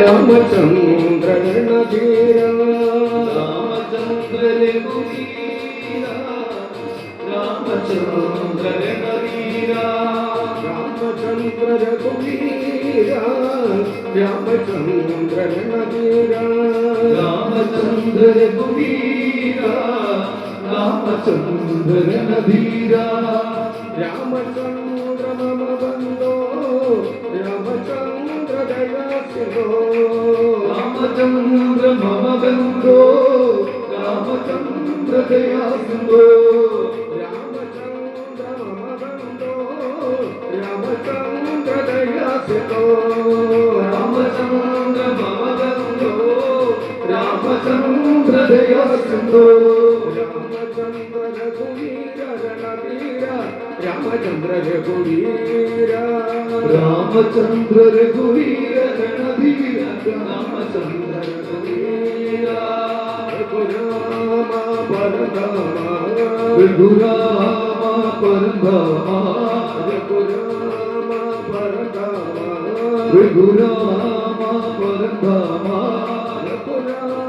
രാമചന്ദ്ര രണധീര രാമചന്ദ്ര രഘുവീര രാമചന്ദ്ര രണധീര രാമചന്ദ്ര രഘുവീര രാമചന്ദ്ര രണധീര രാമചന്ദ്ര രഘുവീര രാമചന്ദ്ര രണധീര രാമചന്ദ്ര മമ ബന്ധോ രാമചന്ദ്ര ദയാസിന്ധോ രാമചന്ദ്ര മമ ബന്ധോ രാമചന്ദ്ര ദയാസിന്ധോ രാമചന്ദ്ര മമ ബന്ധോ രാമചന്ദ്ര ദയാസിന്ധോ രാമചന്ദ്ര മമ ബന്ധോ രാമചന്ദ്ര ദയാസിന്ധോ രാമചന്ദ്ര രഘുവീര രണധീര രാമചന്ദ്ര രഘുവീര രാമചന്ദ്ര രഘുവീര രണധീര രാമചന്ദ്ര രഘുവീര രഘുരാമ പരധാമ രഘുരാമ പരധാമ രഘുരാമ പരധാമ രഘുരാമ പരധാമ രഘുരാമ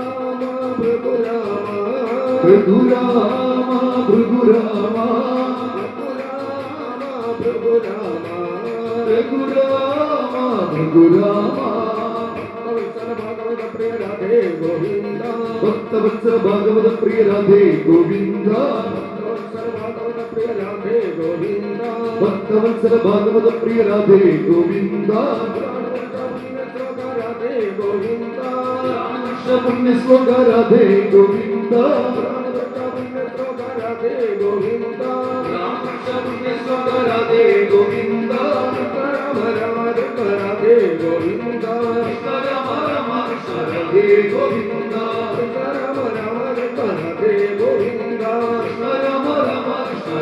രഘുരാമ രഘുരാമ രഘുരാമ രഘുരാമ ഭക്തവത്സല ഭാഗവത പ്രിയ രാധേ ഗോവിന്ദ ഭക്തവത്സല ഭാഗവത പ്രിയ രാധേ ഗോവിന്ദ പുണ്യ ശ്ലോക രാധേ ഗോവിന്ദ രാധേ ഗോവിന്ദ രാമ രാമ രാധേ ഗോവിന്ദ രാമ രാമ രാധേ ഗോവിന്ദ രാമ രാമ രാധേ ഗോവിന്ദ രാമ രാമ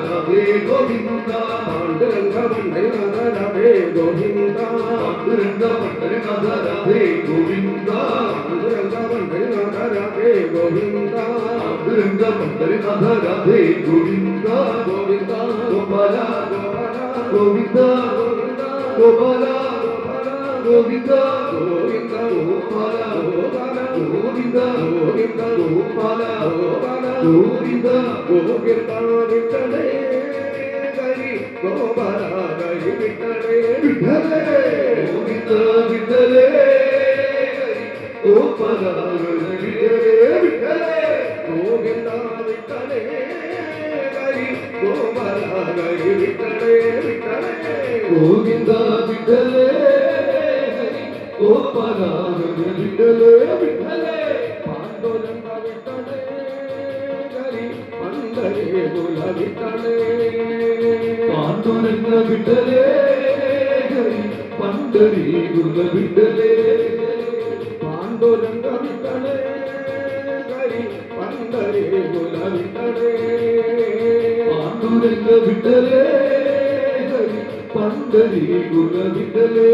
രാധേ ഗോവിന്ദ പാണ്ഡുരംഗ പണ്ഡരനാഥ രാധേ ഗോവിന്ദ പാണ്ഡുരംഗ പണ്ഡരനാഥ രാധേ ഗോവിന്ദ പാണ്ഡുരംഗ പണ്ഡരനാഥ രാധേ ഗോവിന്ദ പാണ്ഡുരംഗ പണ്ഡരനാഥ രാധേ ഗോവിന്ദ ഗോവിന്ദ ഗോപാല ഗോവിന്ദ ഗോപാല ഗോവിന്ദ ഗോവിന്ദ ഗോപാല ഗോവിന്ദ ഗോവിന്ദ ഗോപാല ഗോവിന്ദ ഗോവിന്ദ വിട്ടലേ ഗരി ഗോപാല ഗരി വിട്ടലേ വിട്ടലേ ഗോവിന്ദ വിട്ടലേ ഗോപാല ഗരി വിട്ടലേ ഗോവിന്ദ വിട്ടലേ ഗരി ഗോപാല ഗരി വിട്ടലേ വിട്ടലേ ഗോവിന്ദ വിട്ടലേ ഗോപാല ഗരി വിട്ടലേ വിട്ടലേ പാണ്ഡുരംഗ വിട്ടലേ ഗരി പണ്ഡരേ കുല വിട്ടലേ പാണ്ഡുരംഗ വിട്ടലേ ഗരി പണ്ഡരീ കുല വിട്ടലേ പാണ്ഡുരംഗ വിട്ടലേ ഗരി പണ്ഡരേ കുല വിട്ടലേ പാണ്ഡുരംഗ വിട്ടലേ ഗരി പണ്ഡരീ കുല വിട്ടലേ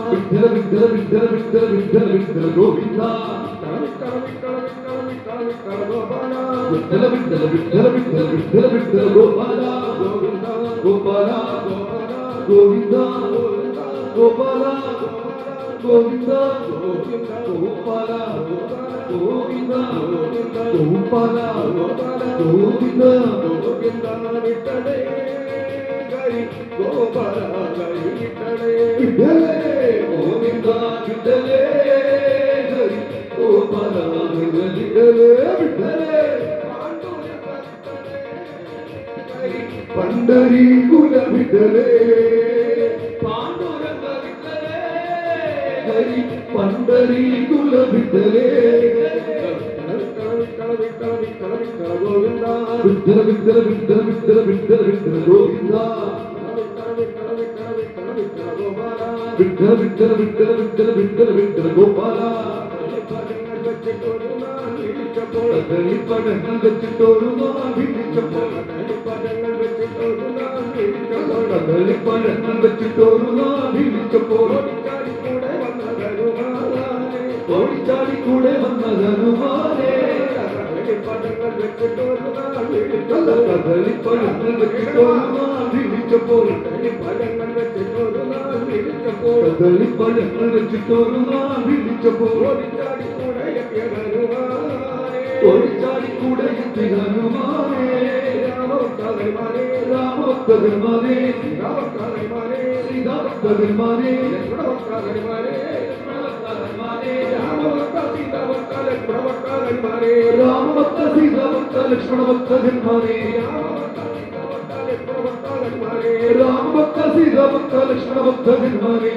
വിട്ടല വിട്ടല വിട്ടല വിട്ടല വിട്ടല വിട്ടല ഗോവിന്ദ വിട്ടല വിട്ടല വിട്ടല വിട്ടല വിട്ടല വിട്ടല ഗോപാല ഗോപാല ഗോവിന്ദ ഗോപാല ഗോവിന്ദ ഗോപാല ഗോവിന്ദ ഗോപാല ഗോവിന്ദ ഗോവിന്ദ വിട്ടലേ ഗരി ഗോപാല ഗരി വിട്ടലേ ഗോവിന്ദ വിട്ടലേ ഗരി ഗോപാല ഗരി വിട്ടലേ വിട്ടലേ പണ്ഡരീ കുല വിട്ടലേ പാണ്ഡുരംഗ വിട്ടലേ ഗരി പണ്ഡരീ കുല വിട്ടലേ ഗോവിന്ദ വിട്ടല വിട്ടല വിട്ടല വിട്ടല വിട്ടല വിട്ടല ഗോവിന്ദ വിട്ടല വിട്ടല വിട്ടല വിട്ടല വിട്ടല വിട്ടല ഗോപാല പടങ്ങൾ വെച്ചിട്ടൊരു വിളിച്ചപ്പോൾ പടങ്ങൾ വെച്ചിട്ടൊരു വിളിച്ചപ്പോൾ ഓടിച്ചാടി കൂടെ വന്ന ഹനുമാനെ പടങ്ങൾ വെച്ചിട്ടൊരു കഥളിപ്പഴങ്ങൾ വെച്ചിട്ടൊരു വിളിച്ചപ്പോൾ പടങ്ങൾ വെച്ചിട്ടൊരു വിളിച്ചപ്പോൾ കദളിപ്പഴങ്ങൾ വെച്ചിട്ടൊരു നാൾ വിളിച്ചപ്പോൾ ഓടിച്ചാടി കൂടെ എത്തിയ ഹനുമാനേ ഓടിച്ചാടി കൂടെ എത്തി ഹനുമാനേ രാമഭക്തന്മാരെ രാമഭക്തന്മാരെ രാമഭക്തന്മാരെ സീതാഭക്തന്മാരെ ലക്ഷ്മണഭക്തന്മാരെ ഭക്തന്മാരെ രാമഭക്ത സീതാഭക്ത ലക്ഷ്മണഭക്തന്മാരെ രാമഭക്ത സീതാഭക്ത ലക്ഷ്മണഭക്തന്മാരെ രാമഭക്ത സീതാഭക്ത ലക്ഷ്മണഭക്തന്മാരെ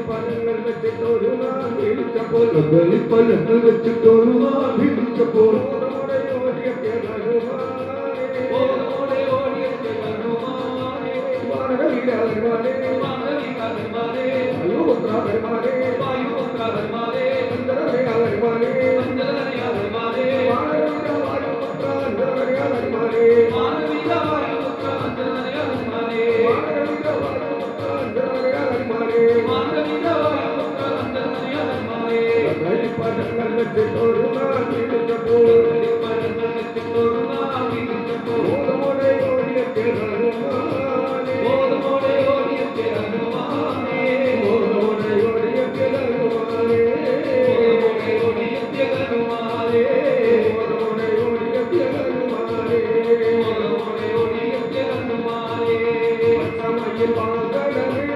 പഴങ്ങൾ വെച്ചിട്ടൊരു നാൾ വിളിച്ചപ്പോൾ കദളിപ്പഴങ്ങൾ വെച്ചിട്ടൊരു നാൾ വിളിച്ചപ്പോൾ ഓടിയെത്തിയ ഹനുമാനേ ഓടോടെ ഓടിയെത്തിയ ഹനുമാനേ വാനരവീരന്മാരെ വാനരവീരന്മാരെ വായുപുത്രന്മാരെ വായുപുത്രന്മാരെ അന്തരവീരന്മാരെ അഞ്ജനയാന്മാരെ വാനരവീര വായുപുത്ര അന്തരവീരന്മാരെ വാനവീര വായുപുത്ര അഞ്ജനയാന്മാരെ വാനരവീര വായുപുത്ര അന്തരവീരന്മാരെ വാനവീര വായുപുത്ര അഞ്ജനയാന്മാരെ പഴങ്ങൾ വെച്ചിട്ടൊരു നാൾ വിളിച്ചപ്പോൾ കദളിപ്പഴങ്ങൾ വെച്ചിട്ടൊരു നാൾ വിളിച്ചപ്പോൾ ഓടോടെ ഓടിയെത്തിയ ഹനുമാനേ ഓടോടെ ഓടിയെത്തിയ ഹനുമാനേ ഓടോടെ ഓടിയെത്തിയ ഹനുമാനേ ഓടോടെ ഓടിയെത്തിയ ഹനുമാനേ ഓടോടെ ഓടിയെത്തിയ ഹനുമാനേ ഓടോടെ ഓടിയെത്തിയ ഹനുമാനേ പച്ചമയിൽ വാഗണമേ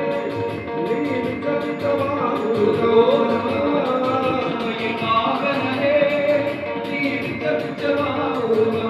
നീ വിചരിച്ചവാ ഓ